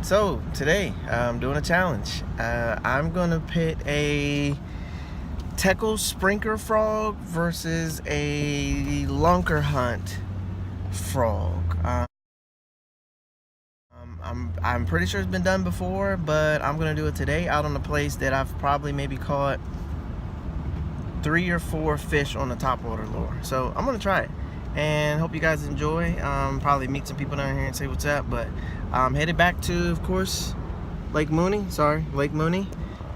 So today I'm doing a challenge. I'm gonna pit a Teckle Sprinkler frog versus a Lunker Hunt frog. I'm pretty sure it's been done before, but I'm gonna do it today out on a place that I've probably maybe caught 3 or 4 fish on the topwater lure. So I'm gonna try it and hope you guys enjoy. Probably meet some people down here and say what's up, but I'm headed back to, of course, Lake Mooney,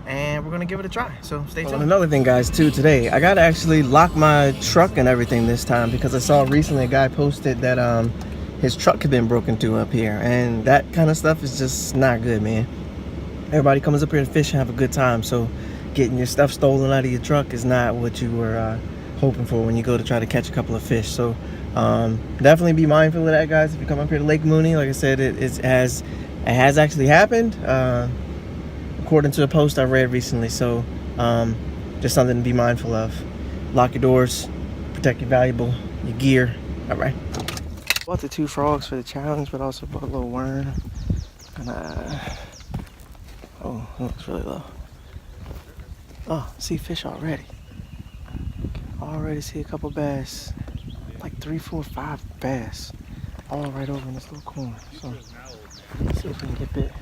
and we're gonna give it a try, so stay tuned. Another thing, guys, too, today I gotta actually lock my truck and everything this time because I saw recently a guy posted that his truck had been broken into up here, and that kind of stuff is just not good, man. Everybody comes up here to fish and have a good time, so getting your stuff stolen out of your truck is not what you were hoping for when you go to try to catch a couple of fish. So definitely be mindful of that, guys, if you come up here to Lake Mooney. Like I said, it has actually happened according to a post I read recently. So just something to be mindful of. Lock your doors, protect your valuable, your gear. All right, bought the 2 frogs for the challenge, but also bought a little worm. Oh, it looks really low. Oh, see fish already. Already see a couple bass, like 3, 4, 5 bass, all right over in this little corner. So let's see if we can get bit.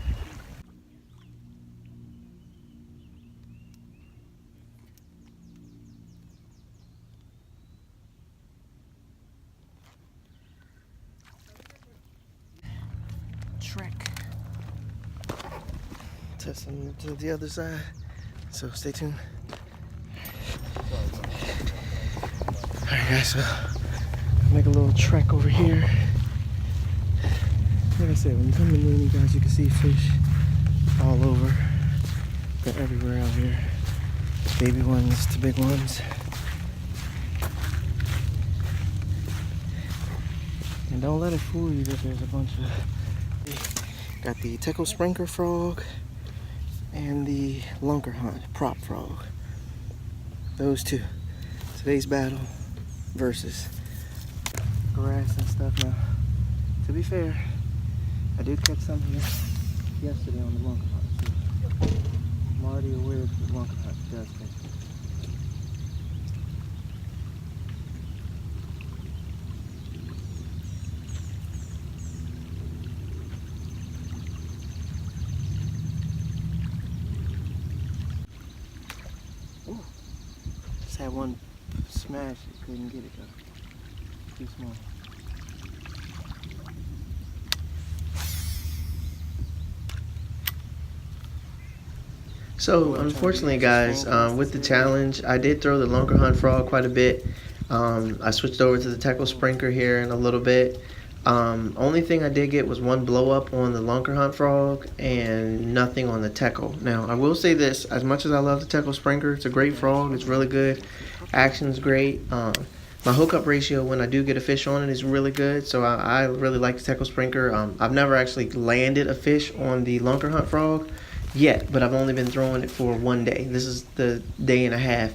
Trick. Testing to the other side. So stay tuned. Alright, guys, so make a little trek over here. Like I said, when you come to Mooney, guys, you can see fish all over. They're everywhere out here. Baby ones to big ones. And don't let it fool you that there's a bunch of... Got the Teckle Sprinkler frog and the Lunker Hunt prop frog. Those two. Today's battle versus grass and stuff. Now, to be fair, I did catch something yesterday on the Lunker Hunt, so I'm already aware that the Lunker Hunt does catch fish. Ooh, just had one smash, it couldn't get it though. Too small. So unfortunately, guys, with the challenge, I did throw the Lunker Hunt frog quite a bit. I switched over to the Teckle Sprinkler here in a little bit. Only thing I did get was 1 blow up on the Lunker Hunt frog and nothing on the Teckle. Now, I will say this, as much as I love the Teckle Sprinkler, it's a great frog, it's really good. Action's great. My hookup ratio when I do get a fish on it is really good, so I really like the Teckle Sprinkler. I've never actually landed a fish on the Lunker Hunt frog yet, but I've only been throwing it for 1 day. This is the day and a half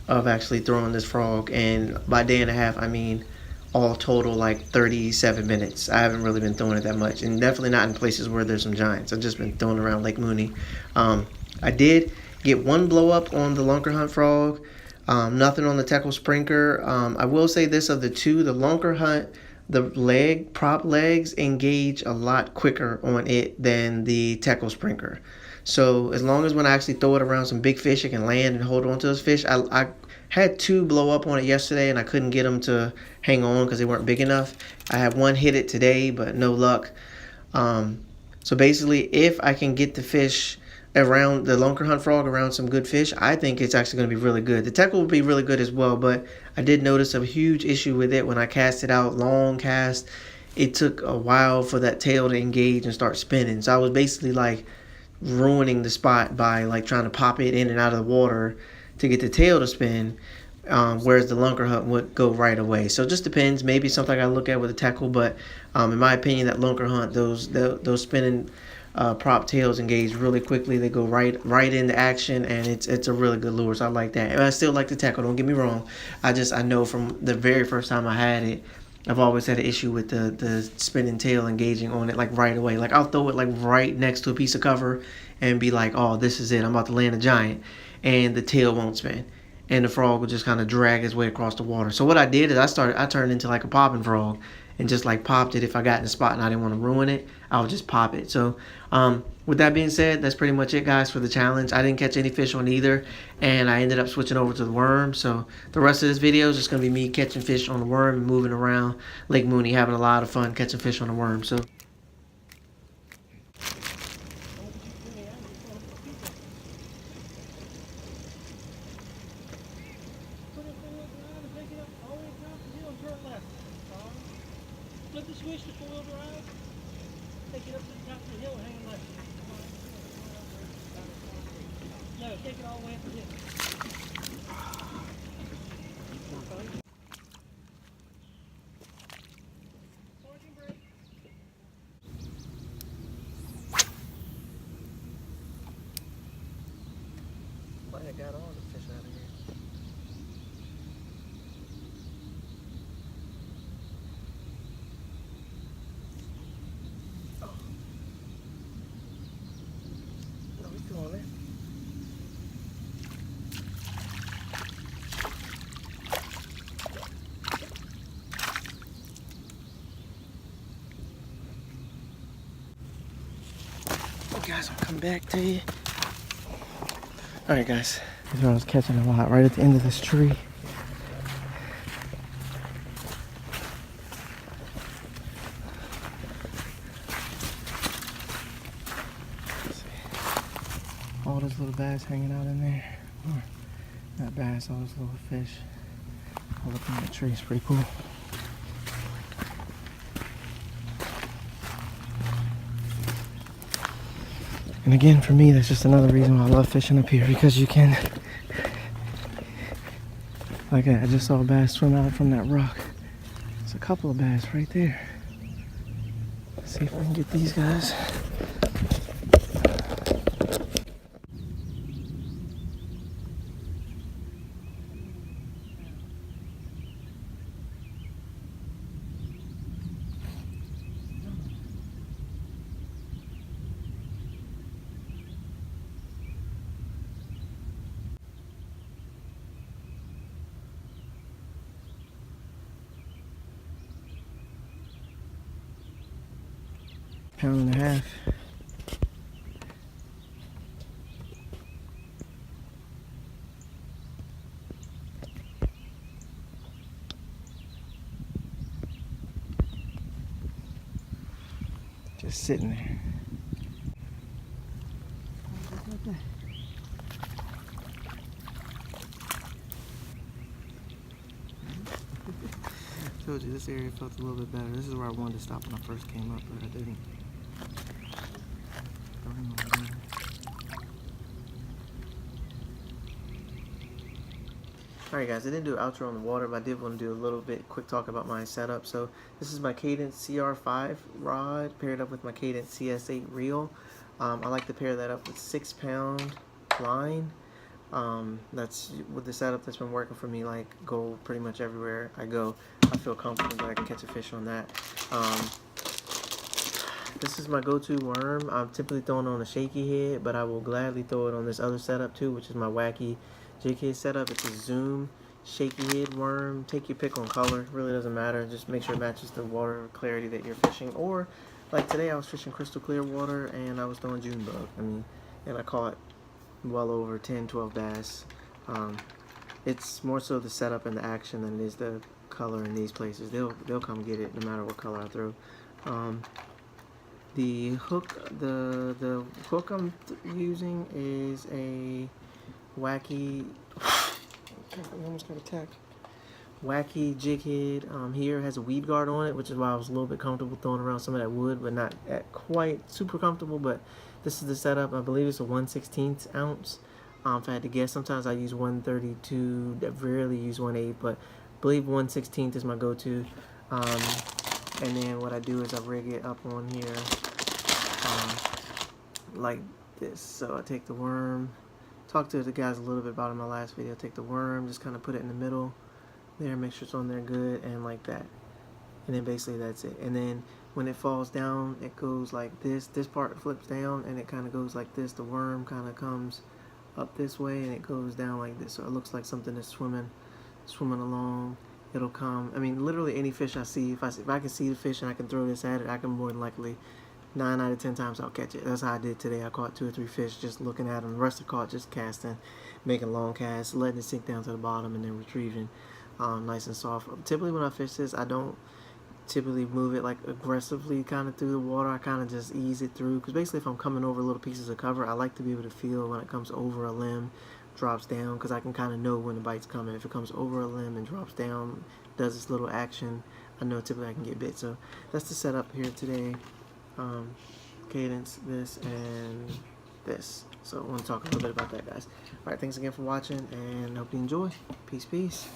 of actually throwing this frog, and by day and a half I mean all total like 37 minutes. I haven't really been throwing it that much, and definitely not in places where there's some giants. I've just been throwing around Lake Mooney. I did get 1 blow up on the Lunker Hunt frog, nothing on the Teckle Sprinkler. I will say this, of the two, the Lunker Hunt, the prop legs engage a lot quicker on it than the Teckle Sprinkler. So as long as when I actually throw it around some big fish, it can land and hold on to those fish. I had 2 blow up on it yesterday, and I couldn't get them to hang on because they weren't big enough. I had 1 hit it today, but no luck. So basically, if I can get the fish around the Lunker Hunt frog, around some good fish, I think it's actually going to be really good. The Teckle will be really good as well, but I did notice a huge issue with it when I cast it out, long cast. It took a while for that tail to engage and start spinning. So I was basically like ruining the spot by like trying to pop it in and out of the water to get the tail to spin, whereas the Lunker Hunt would go right away. So it just depends. Maybe something I gotta look at with a Teckle, but in my opinion, that Lunker Hunt, those spinning prop tails engage really quickly. They go right into action, and it's a really good lure. So I like that. And I still like the Teckle. Don't get me wrong. I know from the very first time I had it, I've always had an issue with the spinning tail engaging on it like right away. Like I'll throw it like right next to a piece of cover and be like, oh, this is it. I'm about to land a giant, and the tail won't spin, and the frog will just kind of drag his way across the water. So what I did is I turned into like a popping frog, and just like popped it if I got in the spot and I didn't want to ruin it. I would just pop it. So with that being said, that's pretty much it, guys, for the challenge. I didn't catch any fish on either, and I ended up switching over to the worm. So the rest of this video is just going to be me catching fish on the worm and moving around Lake Mooney, having a lot of fun catching fish on the worm. So flip the switch to four-wheel drive, take it up to the top of the hill and hang it left. No, take it all the way up the hill. Parking brake. Might have got all the fish out of here. On it. Okay, guys, I'll come back to you. Alright, guys, this is what I was catching a lot right at the end of this tree. All those little bass hanging out in there. Or not bass, all those little fish. All up in that tree. It's pretty cool. And again, for me, that's just another reason why I love fishing up here, because you can, like I just saw a bass swim out from that rock. There's a couple of bass right there. Let's see if I can get these guys. Pound and a half. Just sitting there. Told you this area felt a little bit better. This is where I wanted to stop when I first came up, but I didn't. Alright, guys, I didn't do an outro on the water, but I did want to do a little bit quick talk about my setup. So this is my Cadence CR5 rod paired up with my Cadence CS8 reel. I like to pair that up with 6-pound line. That's with the setup that's been working for me. Like, go pretty much everywhere I go. I feel comfortable that I can catch a fish on that. This is my go-to worm. I'm typically throwing on a shaky head, but I will gladly throw it on this other setup too, which is my wacky jig head setup. It's a zoom shaky head worm. Take your pick on color. It really doesn't matter. Just make sure it matches the water clarity that you're fishing. Or like today, I was fishing crystal clear water and I was throwing June bug. And I caught well over 10, 12 bass. It's more so the setup and the action than it is the color in these places. They'll come get it no matter what color I throw. The hook I'm using is a wacky. I almost got attacked. Wacky jig head. Here has a weed guard on it, which is why I was a little bit comfortable throwing around some of that wood, but not quite super comfortable. But this is the setup. I believe it's a 1/16 ounce. If I had to guess, sometimes I use 1/32. I rarely use 1/8, but I believe 1/16 is my go-to. And then what I do is I rig it up on here like this. So I take the worm. Talked to the guys a little bit about it in my last video. Take the worm, just kind of put it in the middle there, make sure it's on there good, and like that. and then basically that's it. And then when it falls down, it goes like this. This part flips down, and it kind of goes like this. The worm kind of comes up this way, and it goes down like this. So it looks like something is swimming along. It'll come. I mean, literally any fish I see, if I can see the fish and I can throw this at it, I can more than likely 9 out of 10 times I'll catch it. That's how I did today. I caught 2 or 3 fish just looking at them. The rest I caught just casting, making long casts, letting it sink down to the bottom, and then retrieving nice and soft. Typically when I fish this, I don't typically move it like aggressively kind of through the water. I kind of just ease it through, because basically if I'm coming over little pieces of cover, I like to be able to feel when it comes over a limb, drops down, because I can kind of know when the bite's coming. If it comes over a limb and drops down, does this little action, I know typically I can get bit. So that's the setup here today. Cadence, this, and this. So I want to talk a little bit about that, guys. Alright, thanks again for watching, and hope you enjoy. Peace, peace.